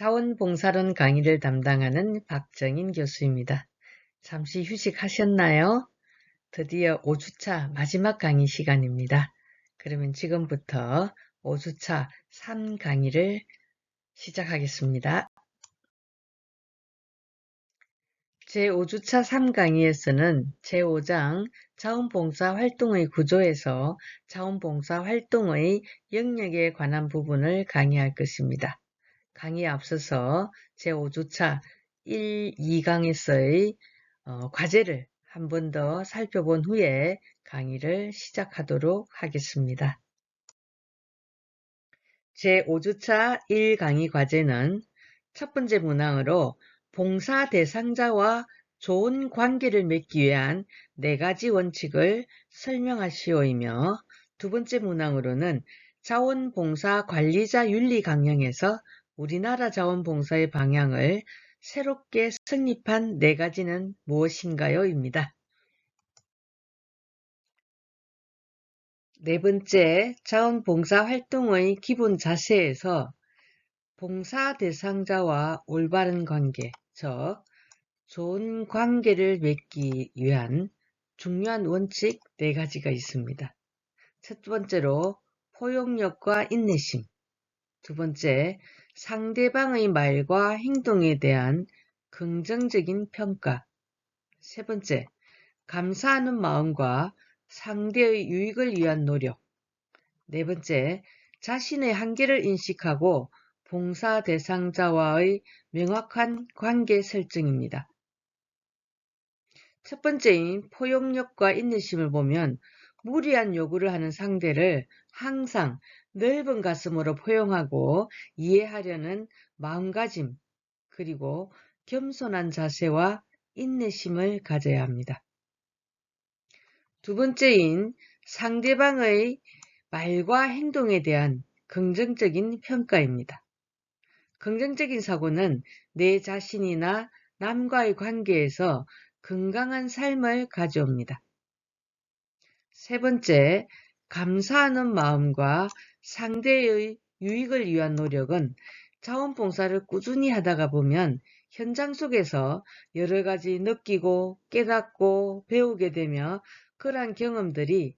자원봉사론 강의를 담당하는 박정인 교수입니다. 잠시 휴식하셨나요? 드디어 5주차 마지막 강의 시간입니다. 그러면 지금부터 5주차 3강의를 시작하겠습니다. 제5주차 3강의에서는 제5장 자원봉사 활동의 구조에서 자원봉사 활동의 영역에 관한 부분을 강의할 것입니다. 강의에 앞서서 제5주차 1, 2강에서의 과제를 한 번 더 살펴본 후에 강의를 시작하도록 하겠습니다. 제5주차 1강의 과제는 첫 번째 문항으로 봉사 대상자와 좋은 관계를 맺기 위한 4가지 원칙을 설명하시오이며 두 번째 문항으로는 자원봉사 관리자 윤리 강령에서 우리나라 자원봉사의 방향을 새롭게 성립한 4가지는 무엇인가요? 입니다. 네 번째, 자원봉사 활동의 기본 자세에서 봉사 대상자와 올바른 관계, 즉 좋은 관계를 맺기 위한 중요한 원칙 4가지가 있습니다. 첫 번째로 포용력과 인내심, 두 번째 상대방의 말과 행동에 대한 긍정적인 평가, 세 번째 감사하는 마음과 상대의 유익을 위한 노력, 네 번째 자신의 한계를 인식하고 봉사 대상자와의 명확한 관계 설정입니다. 첫 번째인 포용력과 인내심을 보면 무리한 요구를 하는 상대를 항상 넓은 가슴으로 포용하고 이해하려는 마음가짐, 그리고 겸손한 자세와 인내심을 가져야 합니다. 두 번째인 상대방의 말과 행동에 대한 긍정적인 평가입니다. 긍정적인 사고는 내 자신이나 남과의 관계에서 건강한 삶을 가져옵니다. 세 번째, 감사하는 마음과 상대의 유익을 위한 노력은 자원봉사를 꾸준히 하다가 보면 현장 속에서 여러 가지 느끼고 깨닫고 배우게 되며 그러한 경험들이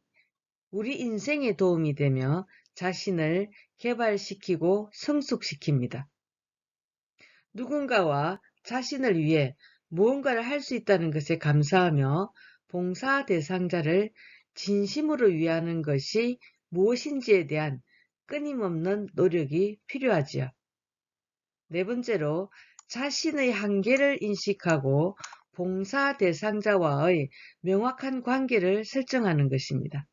우리 인생에 도움이 되며 자신을 개발시키고 성숙시킵니다. 누군가와 자신을 위해 무언가를 할 수 있다는 것에 감사하며 봉사 대상자를 진심으로 위하는 것이 무엇인지에 대한 끊임없는 노력이 필요하지요. 네 번째로 자신의 한계를 인식하고 봉사 대상자와의 명확한 관계를 설정하는 것입니다.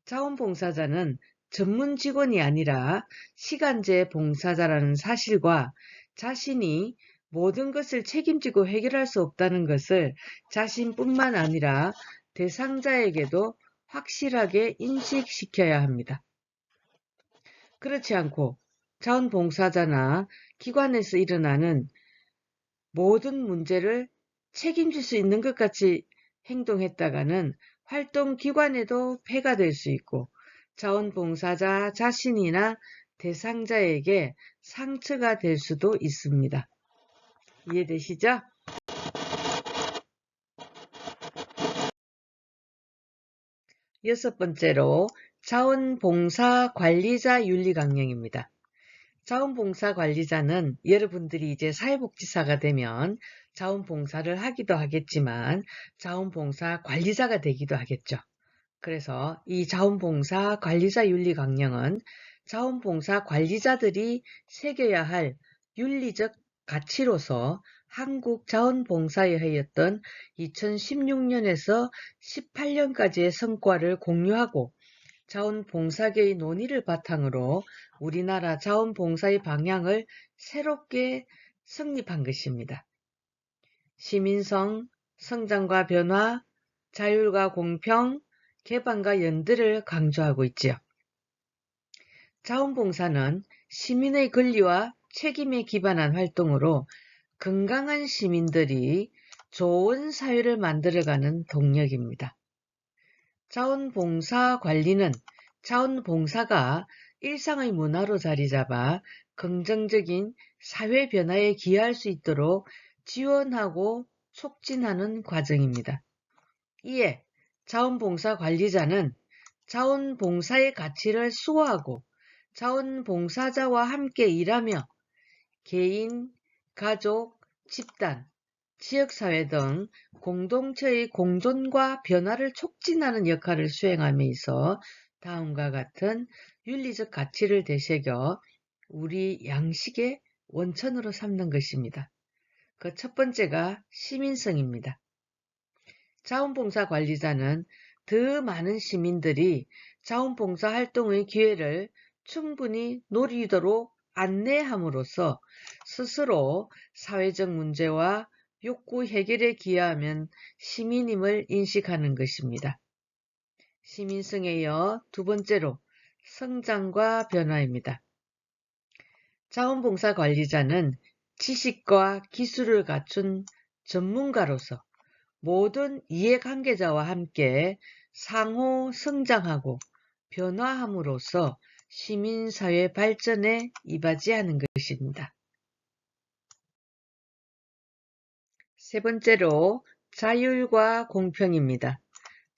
자원봉사자는 전문 직원이 아니라 시간제 봉사자라는 사실과 자신이 모든 것을 책임지고 해결할 수 없다는 것을 자신뿐만 아니라 대상자에게도 확실하게 인식시켜야 합니다. 그렇지 않고 자원봉사자나 기관에서 일어나는 모든 문제를 책임질 수 있는 것 같이 행동했다가는 활동기관에도 폐가 될 수 있고 자원봉사자 자신이나 대상자에게 상처가 될 수도 있습니다. 이해되시죠? 여섯 번째로 자원봉사 관리자 윤리 강령입니다. 자원봉사 관리자는 여러분들이 이제 사회복지사가 되면 자원봉사를 하기도 하겠지만 자원봉사 관리자가 되기도 하겠죠. 그래서 이 자원봉사 관리자 윤리 강령은 자원봉사 관리자들이 새겨야 할 윤리적 가치로서 한국자원봉사회였던 2016년에서 18년까지의 성과를 공유하고 자원봉사계의 논의를 바탕으로 우리나라 자원봉사의 방향을 새롭게 성립한 것입니다. 시민성, 성장과 변화, 자율과 공평, 개방과 연대를 강조하고 있지요. 자원봉사는 시민의 권리와 책임에 기반한 활동으로 건강한 시민들이 좋은 사회를 만들어가는 동력입니다. 자원봉사 관리는 자원봉사가 일상의 문화로 자리잡아 긍정적인 사회 변화에 기여할 수 있도록 지원하고 촉진하는 과정입니다. 이에 자원봉사 관리자는 자원봉사의 가치를 수호하고 자원봉사자와 함께 일하며 개인, 가족, 집단, 지역사회 등 공동체의 공존과 변화를 촉진하는 역할을 수행함에 있어 다음과 같은 윤리적 가치를 되새겨 우리 양식의 원천으로 삼는 것입니다. 그 첫 번째가 시민성입니다. 자원봉사 관리자는 더 많은 시민들이 자원봉사 활동의 기회를 충분히 누리도록 안내함으로써 스스로 사회적 문제와 욕구 해결에 기여하면 시민임을 인식하는 것입니다. 시민성에 이어 두 번째로 성장과 변화입니다. 자원봉사 관리자는 지식과 기술을 갖춘 전문가로서 모든 이해관계자와 함께 상호 성장하고 변화함으로써 시민사회 발전에 이바지하는 것입니다. 세 번째로 자율과 공평입니다.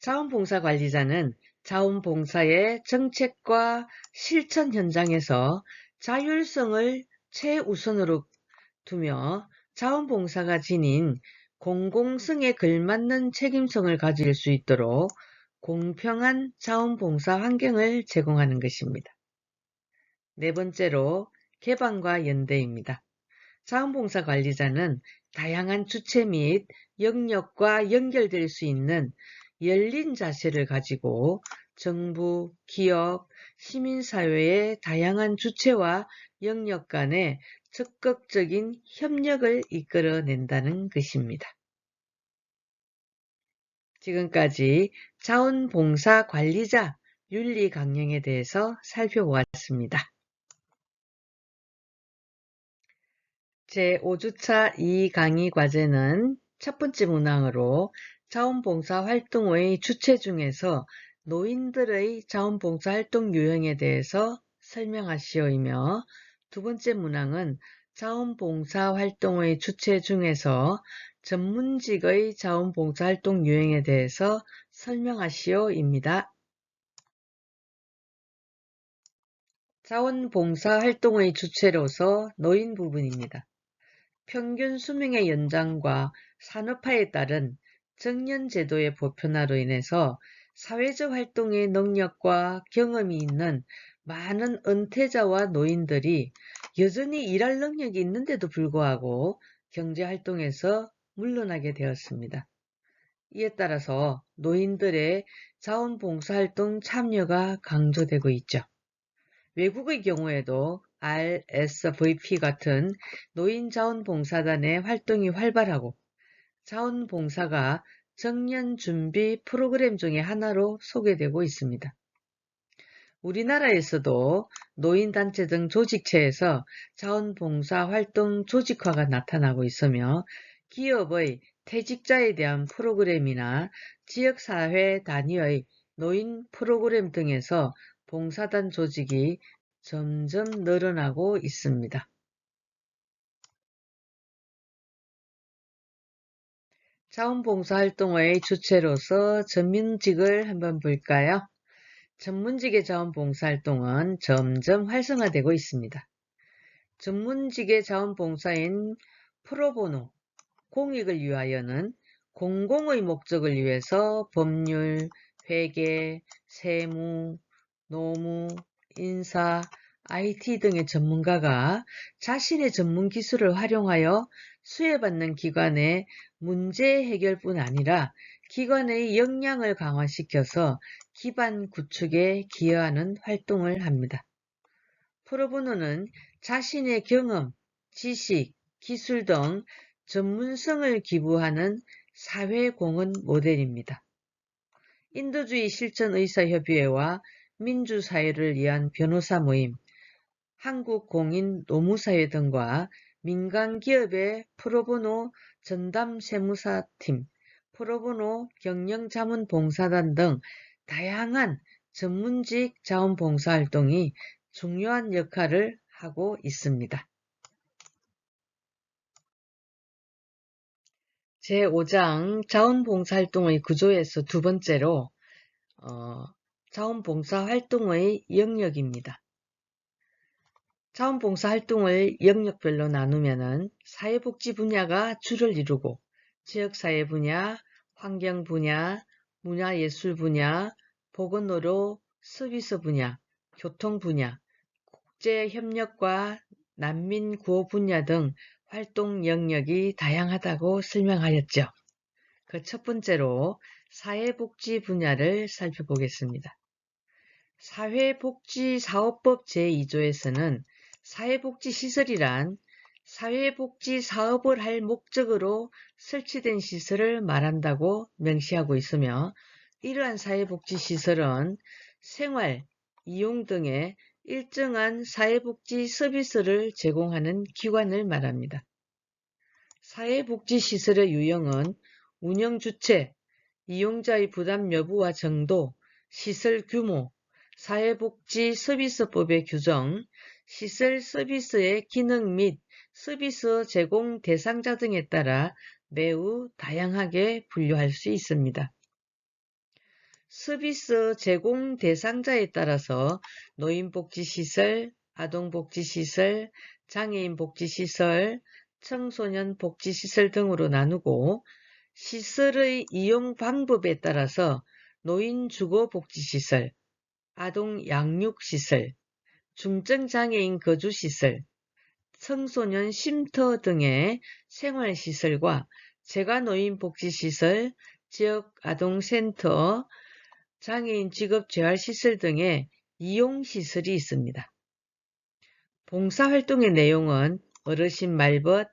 자원봉사 관리자는 자원봉사의 정책과 실천 현장에서 자율성을 최우선으로 두며 자원봉사가 지닌 공공성에 걸맞는 책임성을 가질 수 있도록 공평한 자원봉사 환경을 제공하는 것입니다. 네 번째로 개방과 연대입니다. 자원봉사 관리자는 다양한 주체 및 영역과 연결될 수 있는 열린 자세를 가지고 정부, 기업, 시민사회의 다양한 주체와 영역 간의 적극적인 협력을 이끌어낸다는 것입니다. 지금까지 자원봉사 관리자 윤리 강령에 대해서 살펴보았습니다. 제5주차 2강의 과제는 첫 번째 문항으로 자원봉사 활동의 주체 중에서 노인들의 자원봉사 활동 유형에 대해서 설명하시오이며 두 번째 문항은 자원봉사 활동의 주체 중에서 전문직의 자원봉사 활동 유형에 대해서 설명하시오입니다. 자원봉사 활동의 주체로서 노인 부분입니다. 평균 수명의 연장과 산업화에 따른 정년제도의 보편화로 인해서 사회적 활동의 능력과 경험이 있는 많은 은퇴자와 노인들이 여전히 일할 능력이 있는데도 불구하고 경제활동에서 물러나게 되었습니다. 이에 따라서 노인들의 자원봉사활동 참여가 강조되고 있죠. 외국의 경우에도 RSVP 같은 노인자원봉사단의 활동이 활발하고 자원봉사가 정년준비 프로그램 중의 하나로 소개되고 있습니다. 우리나라에서도 노인단체 등 조직체에서 자원봉사 활동 조직화가 나타나고 있으며 기업의 퇴직자에 대한 프로그램이나 지역사회 단위의 노인 프로그램 등에서 봉사단 조직이 점점 늘어나고 있습니다. 자원봉사활동의 주체로서 전문직을 한번 볼까요? 전문직의 자원봉사활동은 점점 활성화되고 있습니다. 전문직의 자원봉사인 프로보노, 공익을 위하여는 공공의 목적을 위해서 법률, 회계, 세무, 노무, 인사, IT 등의 전문가가 자신의 전문 기술을 활용하여 수혜받는 기관의 문제 해결뿐 아니라 기관의 역량을 강화시켜서 기반 구축에 기여하는 활동을 합니다. 프로보노는 자신의 경험, 지식, 기술 등 전문성을 기부하는 사회공헌 모델입니다. 인도주의 실천의사협의회와 민주사회를 위한 변호사 모임, 한국공인노무사회 등과 민간기업의 프로보노 전담세무사팀, 프로보노 경영자문봉사단 등 다양한 전문직 자원봉사활동이 중요한 역할을 하고 있습니다. 제5장 자원봉사활동의 구조에서 두 번째로 자원봉사활동의 영역입니다. 자원봉사활동을 영역별로 나누면 사회복지 분야가 주를 이루고 지역사회 분야, 환경 분야, 문화예술 분야, 보건의료 서비스 분야, 교통 분야, 국제협력과 난민구호 분야 등 활동 영역이 다양하다고 설명하였죠. 그 첫 번째로 사회복지 분야를 살펴보겠습니다. 사회복지사업법 제2조에서는 사회복지시설이란 사회복지사업을 할 목적으로 설치된 시설을 말한다고 명시하고 있으며 이러한 사회복지시설은 생활, 이용 등의 일정한 사회복지 서비스를 제공하는 기관을 말합니다. 사회복지시설의 유형은 운영 주체, 이용자의 부담 여부와 정도, 시설 규모, 사회복지 서비스법의 규정, 시설 서비스의 기능 및 서비스 제공 대상자 등에 따라 매우 다양하게 분류할 수 있습니다. 서비스 제공 대상자에 따라서 노인복지시설, 아동복지시설, 장애인복지시설, 청소년복지시설 등으로 나누고 시설의 이용 방법에 따라서 노인주거복지시설, 아동양육시설, 중증장애인 거주시설, 청소년 쉼터 등의 생활시설과 재가노인복지시설, 지역아동센터, 장애인 직업재활시설 등의 이용시설이 있습니다. 봉사활동의 내용은 어르신 말벗,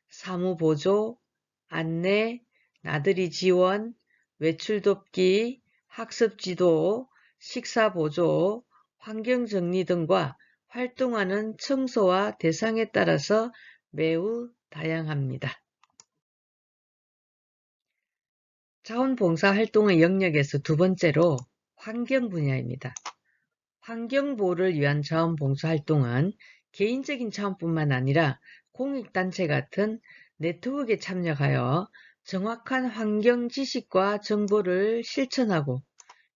사무보조, 안내, 나들이 지원, 외출돕기, 학습지도, 식사보조, 환경정리 등과 활동하는 청소와 대상에 따라서 매우 다양합니다. 자원봉사활동의 영역에서 두 번째로 환경 분야입니다. 환경보호를 위한 자원봉사활동은 개인적인 차원뿐만 아니라 공익단체 같은 네트워크에 참여하여 정확한 환경 지식과 정보를 실천하고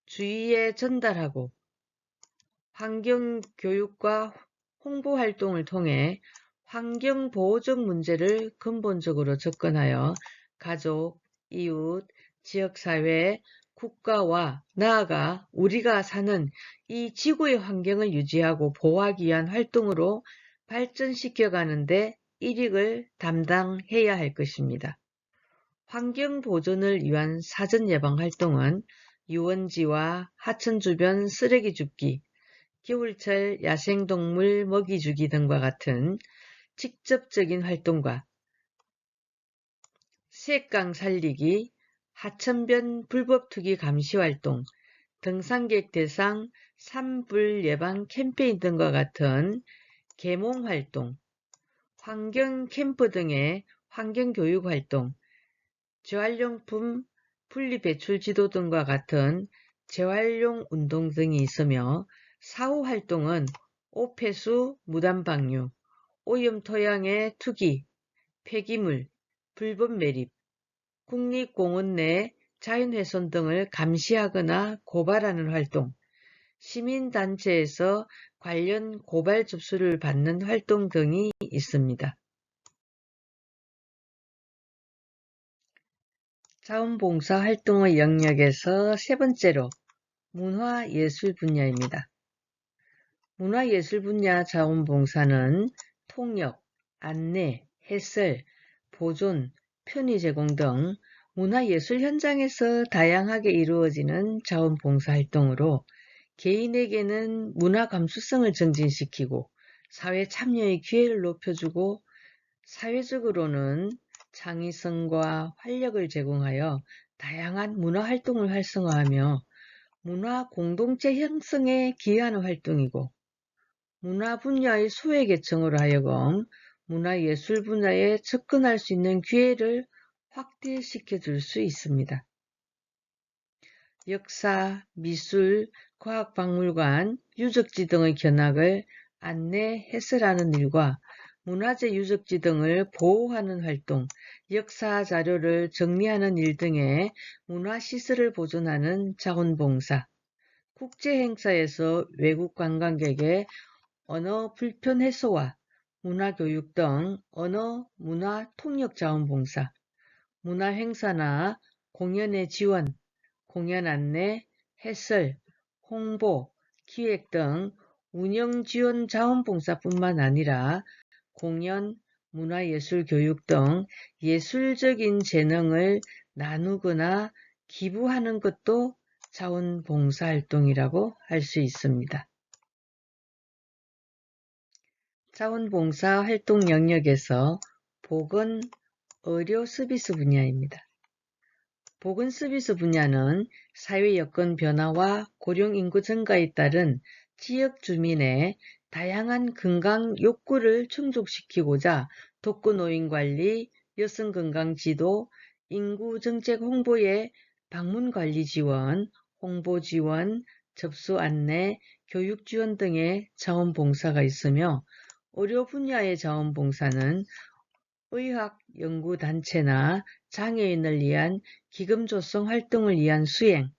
주위에 전달하고 환경교육과 홍보활동을 통해 환경보호적 문제를 근본적으로 접근하여 가족, 이웃, 지역사회, 국가와 나아가 우리가 사는 이 지구의 환경을 유지하고 보호하기 위한 활동으로 발전시켜가는 데 일익을 담당해야 할 것입니다. 환경보존을 위한 사전예방활동은 유원지와 하천 주변 쓰레기 줍기, 겨울철 야생동물 먹이 주기 등과 같은 직접적인 활동과 새강 살리기, 하천변 불법 투기 감시 활동, 등산객 대상 산불 예방 캠페인 등과 같은 계몽 활동, 환경 캠프 등의 환경교육 활동, 재활용품 분리배출 지도 등과 같은 재활용 운동 등이 있으며 사후 활동은 오폐수 무단 방류, 오염 토양의 투기, 폐기물, 불법 매립, 국립공원 내 자연훼손 등을 감시하거나 고발하는 활동, 시민단체에서 관련 고발 접수를 받는 활동 등이 있습니다. 자원봉사 활동의 영역에서 세 번째로 문화예술 분야입니다. 문화예술 분야 자원봉사는 통역, 안내, 해설, 보존, 편의 제공 등 문화예술 현장에서 다양하게 이루어지는 자원봉사 활동으로 개인에게는 문화 감수성을 증진시키고 사회 참여의 기회를 높여주고 사회적으로는 창의성과 활력을 제공하여 다양한 문화활동을 활성화하며 문화 공동체 형성에 기여하는 활동이고 문화 분야의 소외계층으로 하여금 문화예술 분야에 접근할 수 있는 기회를 확대시켜 줄 수 있습니다. 역사, 미술, 과학박물관, 유적지 등의 견학을 안내, 해설하는 일과 문화재 유적지 등을 보호하는 활동, 역사 자료를 정리하는 일 등의 문화시설을 보존하는 자원봉사, 국제행사에서 외국 관광객의 언어 불편 해소와 문화교육 등 언어, 문화 통역 자원봉사, 문화행사나 공연의 지원, 공연 안내, 해설, 홍보, 기획 등 운영 지원 자원봉사뿐만 아니라 공연, 문화예술 교육 등 예술적인 재능을 나누거나 기부하는 것도 자원봉사활동이라고 할 수 있습니다. 자원봉사 활동 영역에서 보건, 의료 서비스 분야입니다. 보건 서비스 분야는 사회 여건 변화와 고령 인구 증가에 따른 지역 주민의 다양한 건강 욕구를 충족시키고자 독거노인 관리, 여성 건강 지도, 인구 정책 홍보에 방문 관리 지원, 홍보 지원, 접수 안내, 교육 지원 등의 자원봉사가 있으며 의료 분야의 자원봉사는 의학 연구단체나 장애인을 위한 기금 조성 활동을 위한 수행,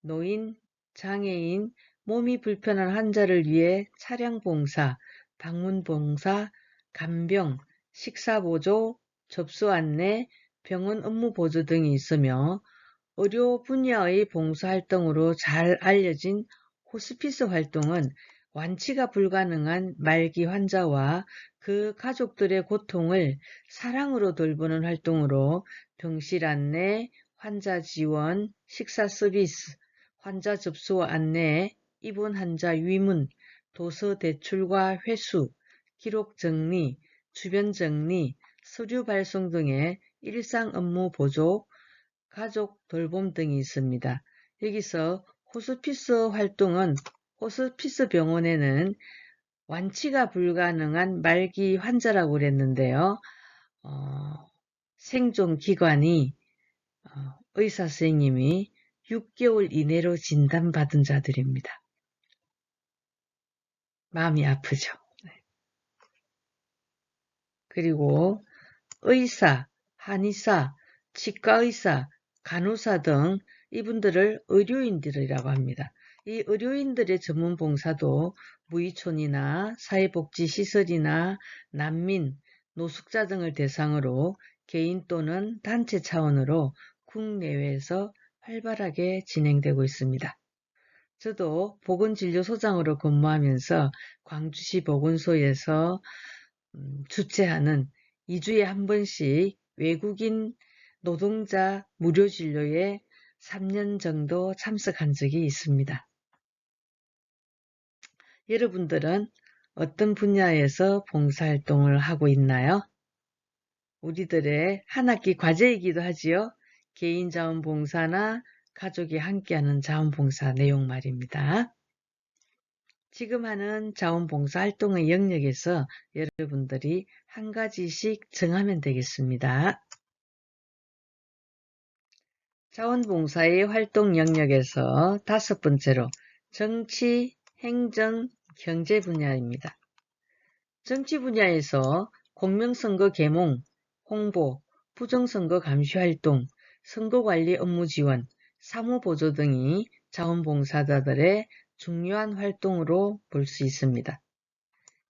노인, 장애인, 몸이 불편한 환자를 위해 차량 봉사, 방문 봉사, 간병, 식사 보조, 접수 안내, 병원 업무 보조 등이 있으며 의료 분야의 봉사활동으로 잘 알려진 호스피스 활동은 완치가 불가능한 말기 환자와 그 가족들의 고통을 사랑으로 돌보는 활동으로 병실 안내, 환자 지원, 식사 서비스, 환자 접수 안내, 입원 환자 위문, 도서 대출과 회수, 기록 정리, 주변 정리, 서류 발송 등의 일상 업무 보조, 가족 돌봄 등이 있습니다. 여기서 호스피스 활동은 호스피스 병원에는 완치가 불가능한 말기 환자라고 그랬는데요. 생존 기간이 의사 선생님이 6개월 이내로 진단받은 자들입니다. 마음이 아프죠. 그리고 의사, 한의사, 치과의사, 간호사 등 이분들을 의료인들이라고 합니다. 이 의료인들의 전문 봉사도 무의촌이나 사회복지시설이나 난민, 노숙자 등을 대상으로 개인 또는 단체 차원으로 국내외에서 활발하게 진행되고 있습니다. 저도 보건진료소장으로 근무하면서 광주시 보건소에서 주최하는 2주에 한 번씩 외국인 노동자 무료 진료에 3년 정도 참석한 적이 있습니다. 여러분들은 어떤 분야에서 봉사활동을 하고 있나요? 우리들의 한 학기 과제이기도 하지요. 개인자원봉사나 가족이 함께하는 자원봉사 내용 말입니다. 지금 하는 자원봉사 활동의 영역에서 여러분들이 한 가지씩 정하면 되겠습니다. 자원봉사의 활동 영역에서 5번째로 정치, 행정, 경제 분야입니다. 정치 분야에서 공명선거 계몽, 홍보, 부정선거 감시 활동, 선거관리 업무 지원, 사무보조 등이 자원봉사자들의 중요한 활동으로 볼 수 있습니다.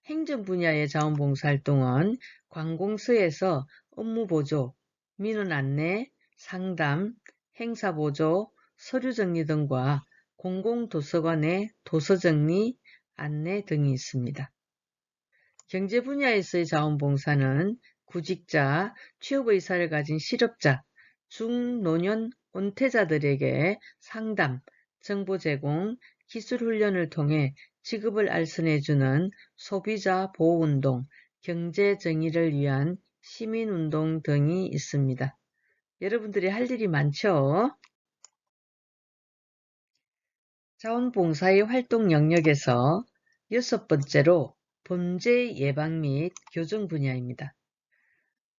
행정 분야의 자원봉사활동은 관공서에서 업무보조, 민원 안내, 상담, 행사보조, 서류정리 등과 공공도서관의 도서정리, 안내 등이 있습니다. 경제 분야에서의 자원봉사는 구직자, 취업의사를 가진 실업자, 중노년 은퇴자들에게 상담, 정보 제공, 기술훈련을 통해 직업을 알선해주는 소비자 보호운동, 경제정의를 위한 시민운동 등이 있습니다. 여러분들이 할 일이 많죠? 자원봉사의 활동 영역에서 6번째로 범죄 예방 및 교정 분야입니다.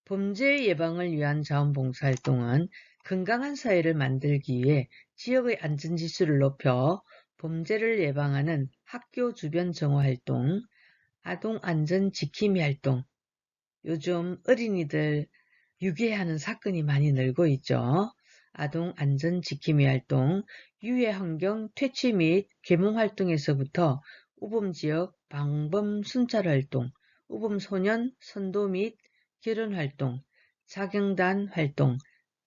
범죄 예방을 위한 자원봉사활동은 건강한 사회를 만들기 위해 지역의 안전지수를 높여 범죄를 예방하는 학교 주변 정화활동, 아동안전 지킴이 활동. 요즘 어린이들 유괴하는 사건이 많이 늘고 있죠. 아동안전 지킴이 활동, 유해환경 퇴치 및 계몽 활동에서부터 우범지역 방범 순찰 활동, 우범소년 선도 및 결혼 활동, 자경단 활동,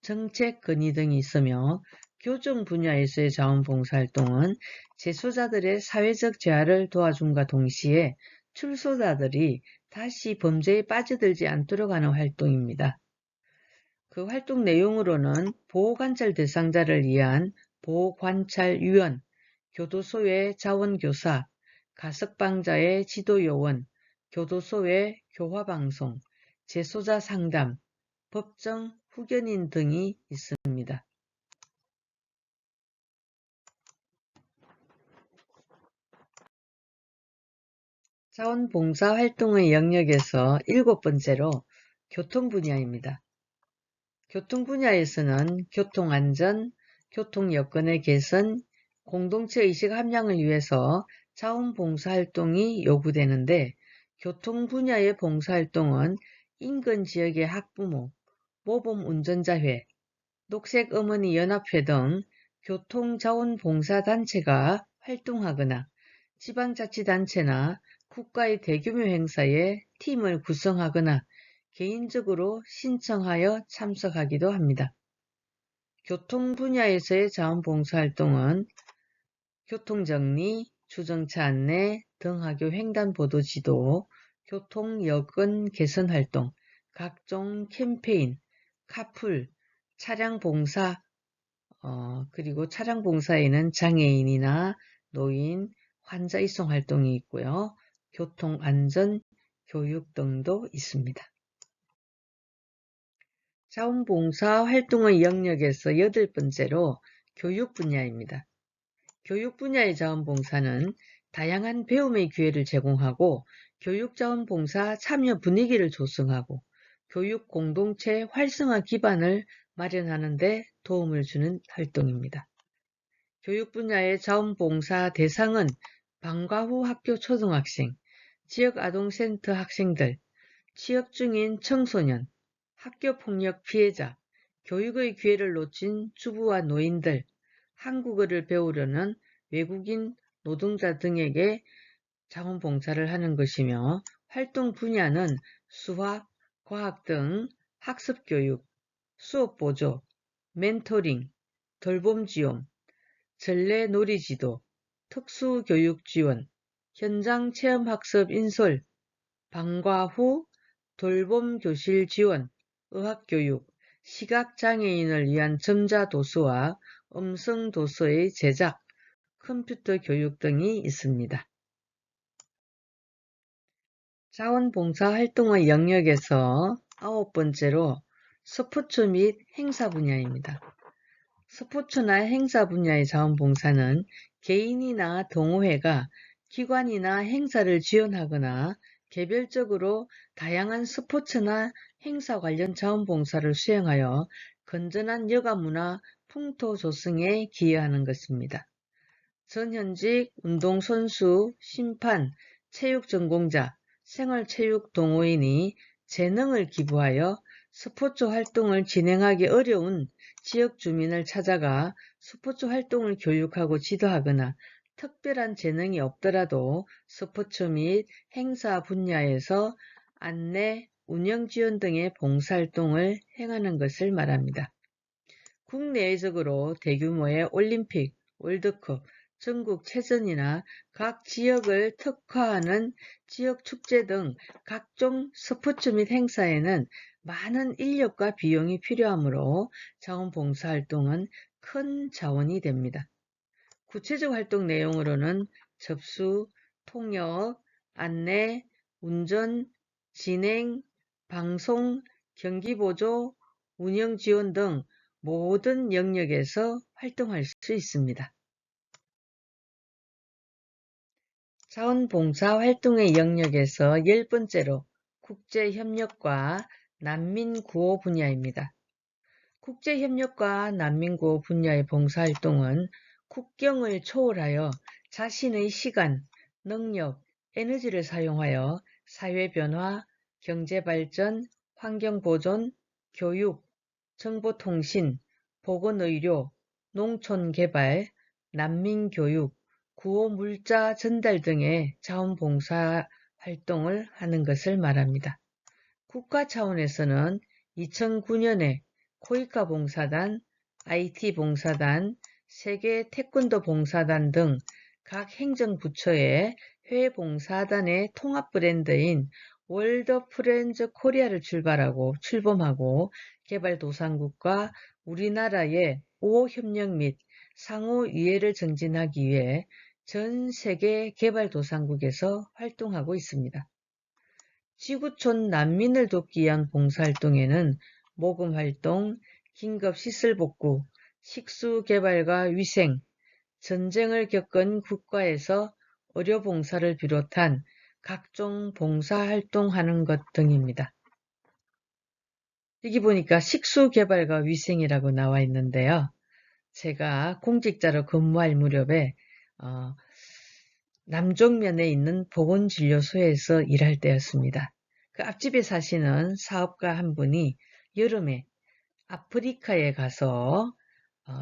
정책 건의 등이 있으며 교정 분야에서의 자원봉사활동은 재소자들의 사회적 재활을 도와줌과 동시에 출소자들이 다시 범죄에 빠져들지 않도록 하는 활동입니다. 그 활동 내용으로는 보호관찰 대상자를 위한 보호관찰위원, 교도소의 자원교사, 가석방자의 지도요원, 교도소의 교화방송, 재소자 상담, 법정 후견인 등이 있습니다. 자원봉사 활동의 영역에서 7번째로 교통 분야입니다. 교통 분야에서는 교통안전, 교통여건의 개선, 공동체 의식 함양을 위해서 자원봉사활동이 요구되는데 교통 분야의 봉사활동은 인근 지역의 학부모, 모범운전자회, 녹색어머니연합회 등 교통자원봉사단체가 활동하거나 지방자치단체나 국가의 대규모 행사에 팀을 구성하거나 개인적으로 신청하여 참석하기도 합니다. 교통 분야에서의 자원봉사활동은 교통정리, 주정차 안내, 등하교 횡단보도 지도, 교통여건 개선활동, 각종 캠페인, 카풀, 차량봉사, 그리고 차량봉사에는 장애인이나 노인, 환자 이송 활동이 있고요. 교통안전, 교육 등도 있습니다. 자원봉사 활동의 영역에서 8번째로 교육 분야입니다. 교육 분야의 자원봉사는 다양한 배움의 기회를 제공하고 교육자원봉사 참여 분위기를 조성하고 교육 공동체 활성화 기반을 마련하는 데 도움을 주는 활동입니다. 교육 분야의 자원봉사 대상은 방과 후 학교 초등학생, 지역아동센터 학생들, 취업 중인 청소년, 학교폭력 피해자, 교육의 기회를 놓친 주부와 노인들, 한국어를 배우려는 외국인 노동자 등에게 자원봉사를 하는 것이며 활동 분야는 수학, 과학 등 학습교육, 수업보조, 멘토링, 돌봄지원, 전래놀이지도, 특수교육지원, 현장체험학습 인솔, 방과 후 돌봄교실 지원, 의학교육, 시각장애인을 위한 점자도서와 음성도서의 제작, 컴퓨터 교육 등이 있습니다. 자원봉사 활동의 영역에서 9번째로 스포츠 및 행사 분야입니다. 스포츠나 행사 분야의 자원봉사는 개인이나 동호회가 기관이나 행사를 지원하거나 개별적으로 다양한 스포츠나 행사 관련 자원봉사를 수행하여 건전한 여가문화 풍토 조성에 기여하는 것입니다. 전현직 운동선수, 심판, 체육전공자, 생활체육 동호인이 재능을 기부하여 스포츠 활동을 진행하기 어려운 지역 주민을 찾아가 스포츠 활동을 교육하고 지도하거나 특별한 재능이 없더라도 스포츠 및 행사 분야에서 안내, 운영 지원 등의 봉사활동을 행하는 것을 말합니다. 국내외적으로 대규모의 올림픽, 월드컵, 전국체전이나 각 지역을 특화하는 지역축제 등 각종 스포츠 및 행사에는 많은 인력과 비용이 필요하므로 자원봉사활동은 큰 자원이 됩니다. 구체적 활동 내용으로는 접수, 통역, 안내, 운전, 진행, 방송, 경기보조, 운영지원 등 모든 영역에서 활동할 수 있습니다. 자원봉사 활동의 영역에서 10번째로 국제협력과 난민구호 분야입니다. 국제협력과 난민구호 분야의 봉사활동은 국경을 초월하여 자신의 시간, 능력, 에너지를 사용하여 사회변화, 경제발전, 환경보존, 교육, 정보통신, 보건의료, 농촌개발, 난민교육, 구호물자 전달 등의 자원봉사 활동을 하는 것을 말합니다. 국가 차원에서는 2009년에 코이카 봉사단, IT 봉사단, 세계 태권도 봉사단 등 각 행정부처의 해외 봉사단의 통합 브랜드인 월드 프렌즈 코리아를 출범하고 개발도상국과 우리나라의 우호협력 및 상호 이해를 증진하기 위해 전 세계 개발도상국에서 활동하고 있습니다. 지구촌 난민을 돕기 위한 봉사활동에는 모금활동, 긴급시설복구, 식수개발과 위생, 전쟁을 겪은 국가에서 의료봉사를 비롯한 각종 봉사활동하는 것 등입니다. 여기 보니까 식수개발과 위생이라고 나와 있는데요. 제가 공직자로 근무할 무렵에 남종면에 있는 보건진료소에서 일할 때였습니다. 그 앞집에 사시는 사업가 한 분이 여름에 아프리카에 가서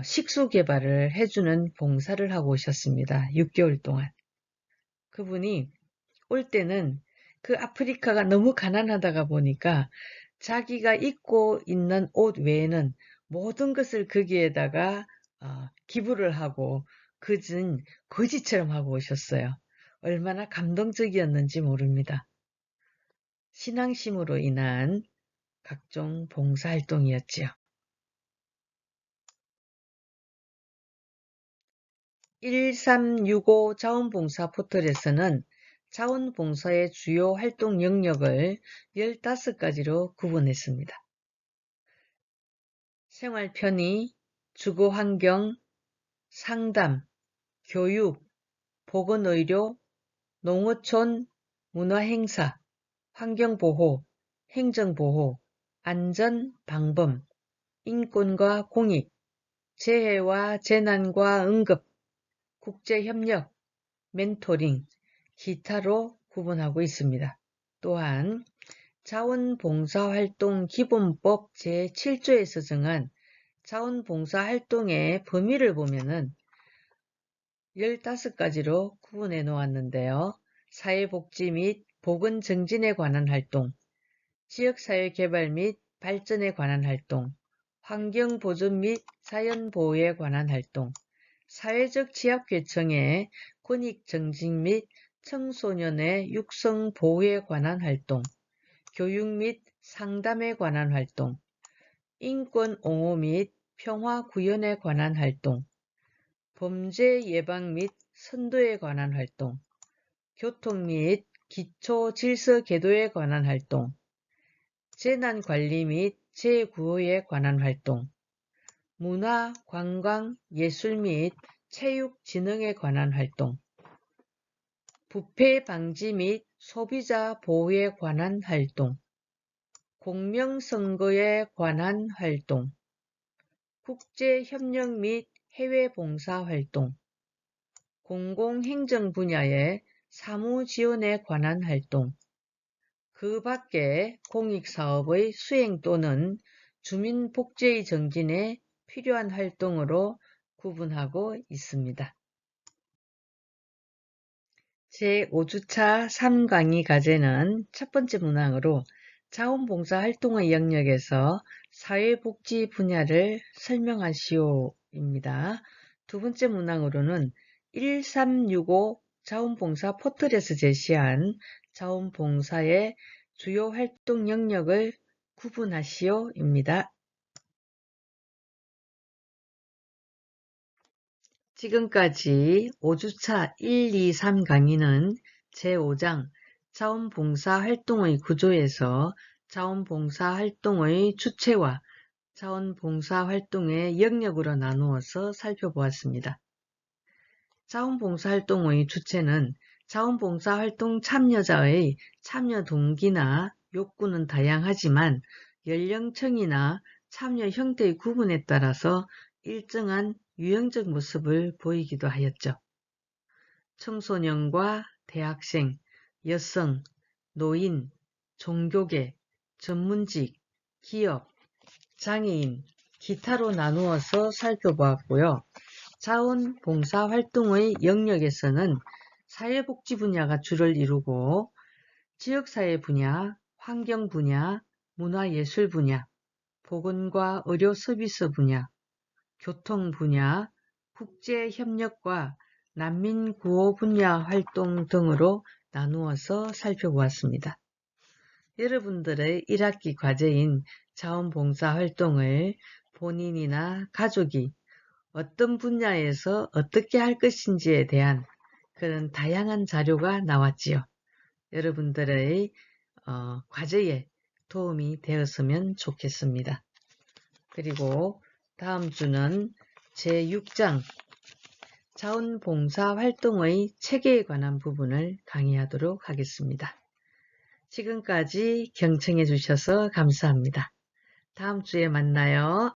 식수 개발을 해주는 봉사를 하고 오셨습니다. 6개월 동안. 그분이 올 때는 그 아프리카가 너무 가난하다가 보니까 자기가 입고 있는 옷 외에는 모든 것을 거기에다가 기부를 하고 그진 거지처럼 하고 오셨어요. 얼마나 감동적이었는지 모릅니다. 신앙심으로 인한 각종 봉사활동이었지요. 1365 자원봉사 포털에서는 자원봉사의 주요 활동 영역을 15가지로 구분했습니다. 생활편의, 주거환경, 상담, 교육, 보건의료, 농어촌, 문화행사, 환경보호, 행정보호, 안전, 방범, 인권과 공익, 재해와 재난과 응급, 국제협력, 멘토링, 기타로 구분하고 있습니다. 또한 자원봉사활동기본법 제7조에서 정한 자원봉사활동의 범위를 보면은 15가지로 구분해 놓았는데요. 사회복지 및 보건증진에 관한 활동, 지역사회개발 및 발전에 관한 활동, 환경보존 및 자연보호에 관한 활동, 사회적 취약계층의 권익증진 및 청소년의 육성보호에 관한 활동, 교육 및 상담에 관한 활동, 인권옹호 및 평화구현에 관한 활동, 범죄 예방 및 선도에 관한 활동, 교통 및 기초질서개도에 관한 활동, 재난관리 및 재구호에 관한 활동, 문화, 관광, 예술 및 체육진흥에 관한 활동, 부패 방지 및 소비자 보호에 관한 활동, 공명선거에 관한 활동, 국제협력 및 해외봉사활동, 공공행정 분야의 사무지원에 관한 활동, 그 밖에 공익사업의 수행 또는 주민복지의 정진에 필요한 활동으로 구분하고 있습니다. 제5주차 3강의 과제는 첫 번째 문항으로 자원봉사 활동의 영역에서 사회복지 분야를 설명하시오입니다. 두 번째 문항으로는 1365 자원봉사 포털에서 제시한 자원봉사의 주요 활동 영역을 구분하시오입니다. 지금까지 5주차 1, 2, 3 강의는 제5장 자원봉사 활동의 구조에서 자원봉사 활동의 주체와 자원봉사 활동의 영역으로 나누어서 살펴보았습니다. 자원봉사 활동의 주체는 자원봉사 활동 참여자의 참여 동기나 욕구는 다양하지만 연령층이나 참여 형태의 구분에 따라서 일정한 유형적 모습을 보이기도 하였죠. 청소년과 대학생, 여성, 노인, 종교계, 전문직, 기업, 장애인, 기타로 나누어서 살펴보았고요. 자원봉사활동의 영역에서는 사회복지 분야가 주를 이루고 지역사회 분야, 환경 분야, 문화예술 분야, 보건과 의료 서비스 분야, 교통 분야, 국제협력과 난민구호 분야 활동 등으로 나누어서 살펴보았습니다. 여러분들의 1학기 과제인 자원봉사활동을 본인이나 가족이 어떤 분야에서 어떻게 할 것인지에 대한 그런 다양한 자료가 나왔지요. 여러분들의 과제에 도움이 되었으면 좋겠습니다. 그리고 다음 주는 제6장 자원봉사활동의 체계에 관한 부분을 강의하도록 하겠습니다. 지금까지 경청해 주셔서 감사합니다. 다음 주에 만나요.